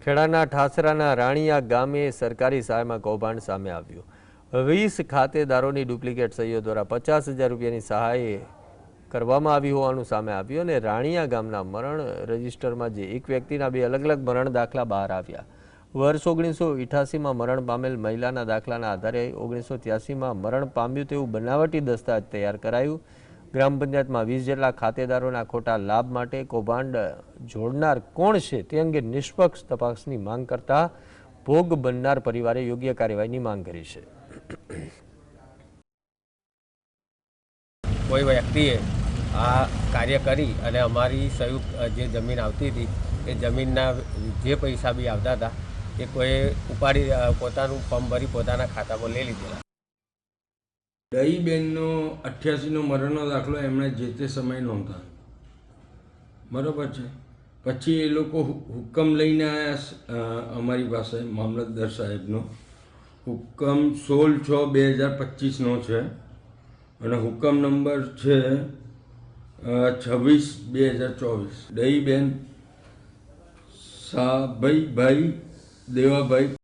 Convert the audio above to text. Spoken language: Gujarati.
ખેડાના ઠાસરાના રાણીયા ગામે સરકારી સહાયમાં કૌભાંડ સામે આવ્યું। 20 ખાતેદારોની ડુપ્લિકેટ સહીઓ દ્વારા 50,000 રૂપિયાની સહાય કરવામાં આવી હોવાનું સામે આવ્યું અને રાણીયા ગામના મરણ રજિસ્ટરમાં જે એક વ્યક્તિના બે અલગ અલગ મરણ દાખલા બહાર આવ્યા। વર્ષ 1988માં મરણ પામેલ મહિલાના દાખલાના આધારે 1983માં મરણ પામ્યું તેવું બનાવટી દસ્તાવેજ તૈયાર કરાયું। ગ્રામ પંચાયતમાં 20 જેટલા ખાતેદારોના ખોટા લાભ માટે કૌભાંડ જોડનાર કોણ છે તે અંગે નિષ્પક્ષ તપાસની માંગ કરતા ભોગ બનનાર પરિવારે યોગ્ય કાર્યવાહીની માંગ કરી છે। કોઈ વ્યક્તિએ આ કાર્ય કરી અને અમારી સંયુક્ત જે જમીન આવતી હતી એ જમીનના જે પૈસા બી આવતા હતા એ કોઈ ઉપાડી પોતાનું ફોર્મ ભરી પોતાના ખાતામાં લઈ લીધેલા। દહીબેનનો 88નો મરણનો દાખલો એમણે જે તે સમય નોંધાવ્યો, બરાબર છે। પછી એ લોકો હુકમ લઈને આવ્યા અમારી પાસે, મામલતદાર સાહેબનો હુકમ 16/6/2025નો છે અને હુકમ નંબર છે 26/2024। દહીબેન ભાઈ દેવાભાઈ